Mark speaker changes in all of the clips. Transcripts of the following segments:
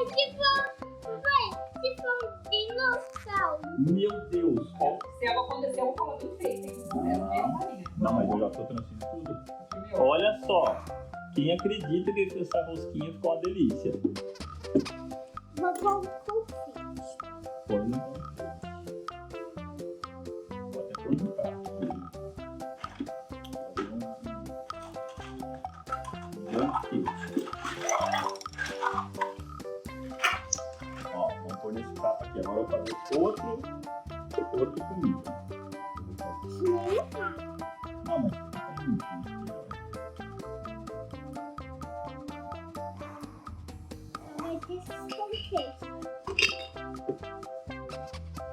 Speaker 1: Se for um dinossauro.
Speaker 2: Meu Deus, ó.
Speaker 3: Se ela acontecer, eu vou falar bem feito, hein?
Speaker 2: Não, mas eu já tô transferindo tudo. Olha só. Quem acredita que essa rosquinha ficou uma delícia?
Speaker 1: Vou pôr um confite.
Speaker 2: Põe no confite. Vou até pôr no prato. Ó, vamos pôr nesse prato aqui. Agora eu vou fazer outro comida. Não, mas fica muito.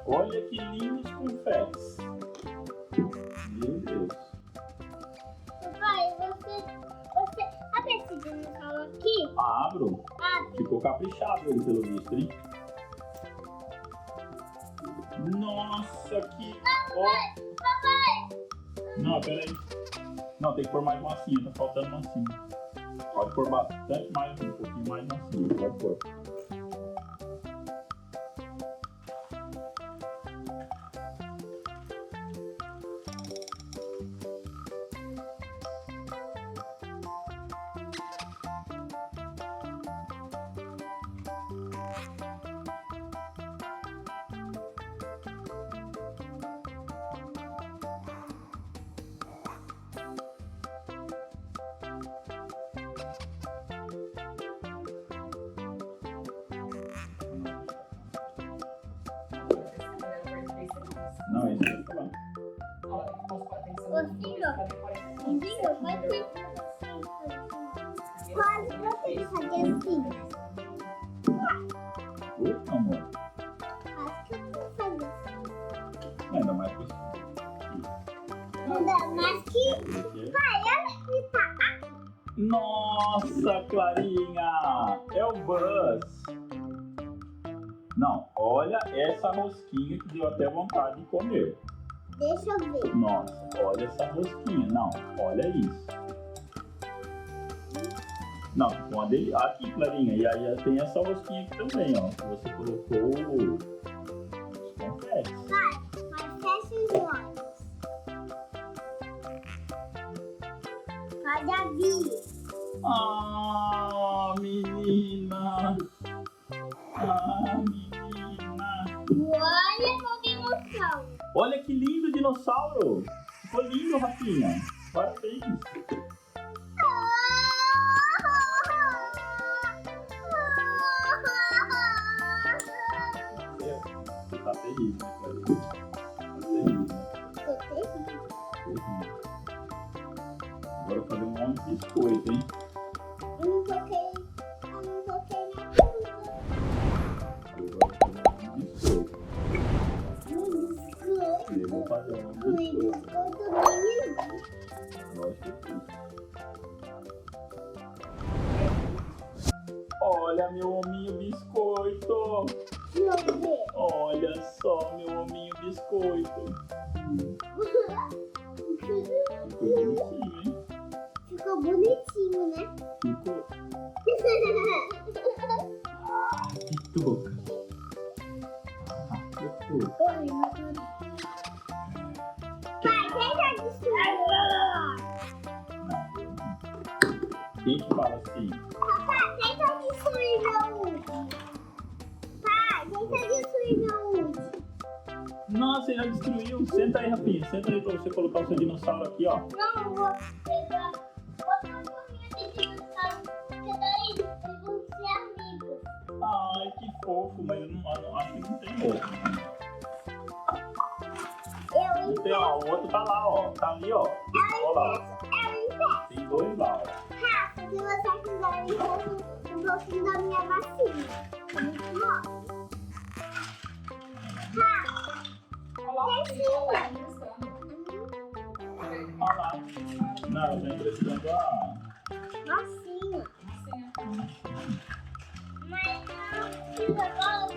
Speaker 2: Olha que lindos confetes. Meu Deus.
Speaker 1: Papai, você abre esse dinossauro aqui?
Speaker 2: Abro.
Speaker 1: Abre.
Speaker 2: Ficou caprichado ele pelo visto, hein? Nossa, que...
Speaker 1: Papai!
Speaker 2: Não, peraí. Não, tem que pôr mais massinha, tá faltando massinha. Pode pôr bastante mais, um pouquinho mais massinha, pode pôr. Não, é isso que eu tô falando.
Speaker 1: Entendeu? Vai ter quase você fazer assim.
Speaker 2: Oi, amor.
Speaker 1: Acho que eu vou fazer assim.
Speaker 2: Ainda mais que isso.
Speaker 1: Ainda mais que... Vai, olha que tá.
Speaker 2: Nossa, Clarinha! É o Buzz! Não, olha essa rosquinha que deu até vontade de comer.
Speaker 1: Deixa eu ver.
Speaker 2: Nossa, olha essa rosquinha. Não, olha isso. Não, ficou uma delícia. Aqui, Clarinha, e aí tem essa rosquinha aqui também, ó. Que você colocou os confetes.
Speaker 1: Vai, mas fecha os olhos. Pode abrir.
Speaker 2: Ah, menina! Ah, menina!
Speaker 1: Olha o dinossauro.
Speaker 2: Olha que lindo dinossauro! Ficou lindo, Rafinha! Parabéns! Você tá terrível, né, Clarinha? Tá terrível. Agora eu vou fazer um monte de biscoito, hein?
Speaker 1: Eu não toquei na fruta.
Speaker 2: Agora eu vou fazer um monte de biscoito. Eu vou fazer um monte de biscoito. Lógico que sim. Olha meu hominho biscoito!
Speaker 1: Deixa eu ver.
Speaker 2: Olha só meu hominho biscoito! Ficou bonitinho, hein?
Speaker 1: Ficou bonitinho, né?
Speaker 2: Ficou. Que touca! Que touca!
Speaker 1: Pai, tenta destruir.
Speaker 2: Quem que fala assim?
Speaker 1: Papai, tenta destruir meu último. Pai, tenta destruir meu último.
Speaker 2: Nossa, ele já destruiu! Senta aí, Rafinha. Senta aí pra você colocar o seu dinossauro aqui, ó.
Speaker 1: Não, eu vou pegar outra bolinha de dinossauro, porque daí eles vão ser amigos.
Speaker 2: Ai, que fofo, mas eu não acho que não tem outro. Não tem, ó. O outro tá lá, ó. Tá ali, ó. Ó lá. Tem dois lá, ó.
Speaker 1: Rafa, se você quiser um pouquinho da minha massinha. Muito bom. Rafa,
Speaker 2: Olha lá. Não, eu tô emprestando a...
Speaker 1: massinha. Mas não precisa agora.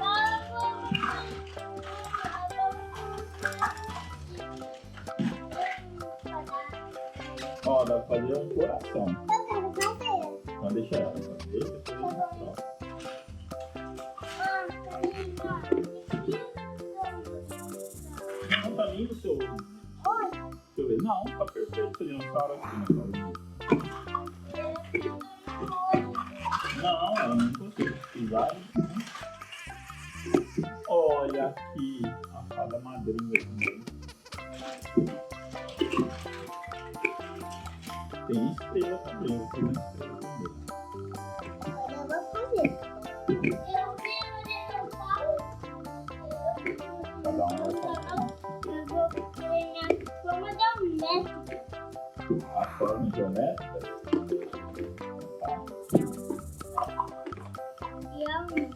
Speaker 2: Ó, dá pra fazer um coração.
Speaker 1: Eu quero fazer.
Speaker 2: Então deixa ela fazer. Depois a gente seu.
Speaker 1: Oi.
Speaker 2: Deixa eu ver. Não, tá perfeito esse dinossauro aqui na sua linha. Não, ela não conseguiu pisar. Olha aqui a fada madrinha também. Tem estrela também, eu tenho uma estrela também.
Speaker 1: Agora eu vou fazer. Eu quero dinossauro.
Speaker 2: Cada um vai fazer.
Speaker 1: Eu vou ganhar forma geométrica.
Speaker 2: A forma geométrica. Tá.
Speaker 1: E eu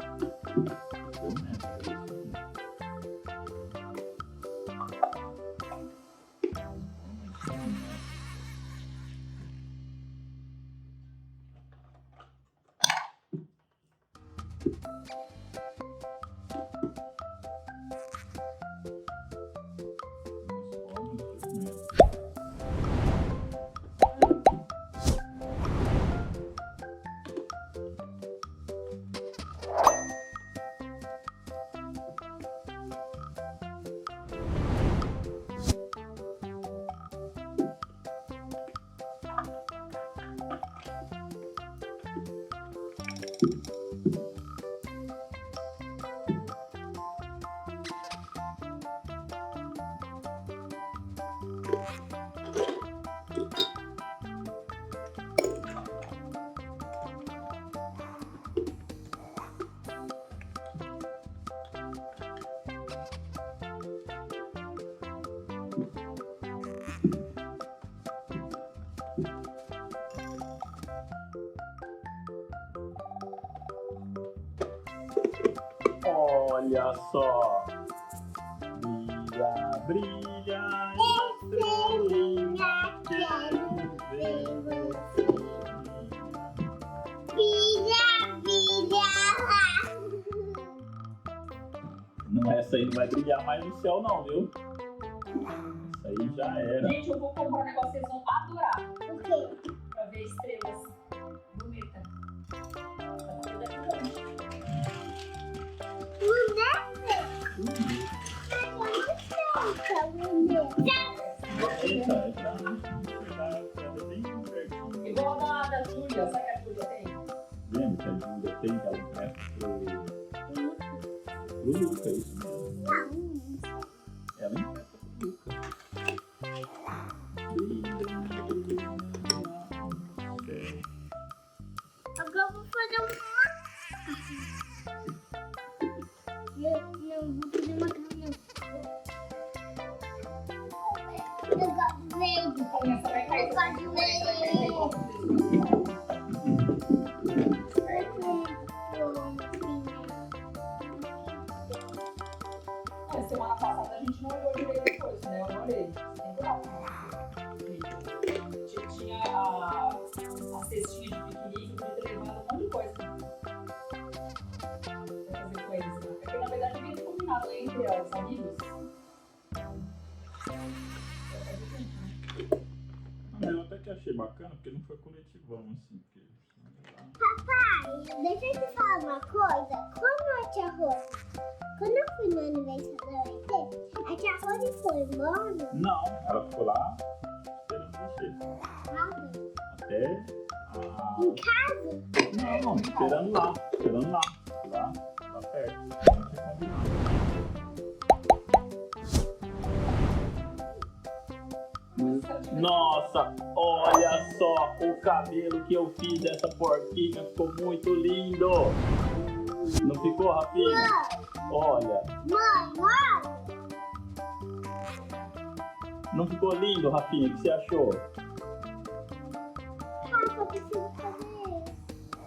Speaker 2: Olha só. Brilha, brilha, estrelinha, quero ver você.
Speaker 1: Brilha, brilha.
Speaker 2: Não, essa aí não vai brilhar mais no céu não, viu? Essa aí já era.
Speaker 3: Gente, eu vou comprar um negócio que eles vão adorar.
Speaker 1: O quê?
Speaker 3: Pra ver estrelas bonitas.
Speaker 2: Eita, tá bem pertinho.
Speaker 3: Igual da Júlia, sabe que a Júlia tem?
Speaker 2: Lembra que a Júlia tem que ela empresta pro Luca, é isso mesmo. Ela empresta pro Luca.
Speaker 1: Agora eu vou fazer uma. Não, vou fazer uma cama. Eu gosto de verde.
Speaker 3: Essa vai cair.
Speaker 1: Eu gosto de verde.
Speaker 3: Semana passada a gente não olhou direito depois, né? Eu não olhei. Tinha a cestinha de piquenique, eu podia ter levado um monte de coisa pra fazer com eles. É que na verdade devia ter combinado entre os amigos.
Speaker 2: Eu até que achei bacana, porque não foi coletivão assim.
Speaker 1: Papai, deixa eu te falar uma coisa. Quando a tia Rose, quando eu fui no aniversário da ET, a tia Rose foi embora.
Speaker 2: Não, ela ficou lá esperando você. Até
Speaker 1: Em casa?
Speaker 2: Não, esperando lá. Lá perto. Não tinha combinado. Nossa, olha só o cabelo que eu fiz dessa porquinha, ficou muito lindo. Não ficou, Rafinha? Olha.
Speaker 1: Mãe.
Speaker 2: Não ficou lindo, Rafinha? O que você achou?
Speaker 1: Papai, eu preciso fazer.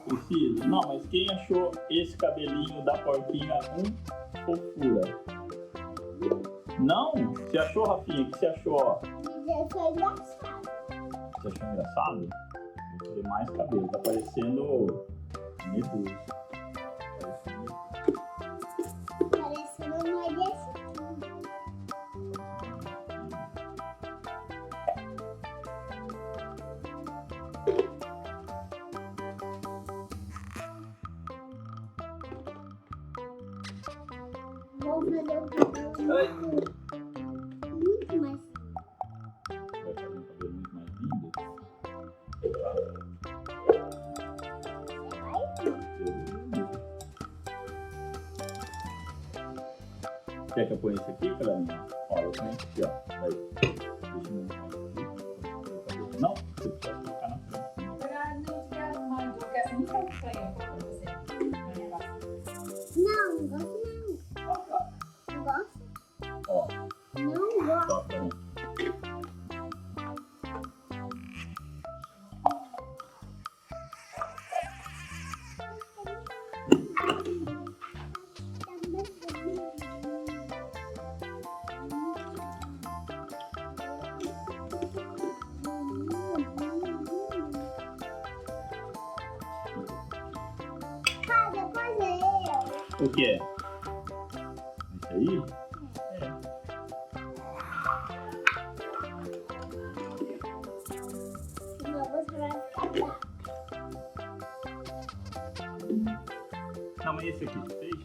Speaker 2: Preciso? Não, mas quem achou esse cabelinho da porquinha fofura? Não? Você achou, Rafinha? O que você achou? Ó?
Speaker 1: Eu sou engraçado.
Speaker 2: Você achou engraçado? Vou fazer mais cabelo. Tá parecendo medusa.
Speaker 1: Parecendo uma desse. Vou fazer um cabelo muito
Speaker 2: Quer que eu ponha esse aqui, Cleminha? Olha, eu ponho esse aqui, ó. Aí. Deixa eu mostrar aqui. Não, você precisa colocar na frente.
Speaker 3: Não quero muito estranho pra você.
Speaker 1: Não, não gosto não. Não gosto?
Speaker 2: Ó,
Speaker 1: Não gosto.
Speaker 2: só pra mim.
Speaker 1: Depois é eu.
Speaker 2: O que é? Esse aí? É.
Speaker 1: Senão você vai ficar bravo.
Speaker 2: Não, mas esse aqui, você fez?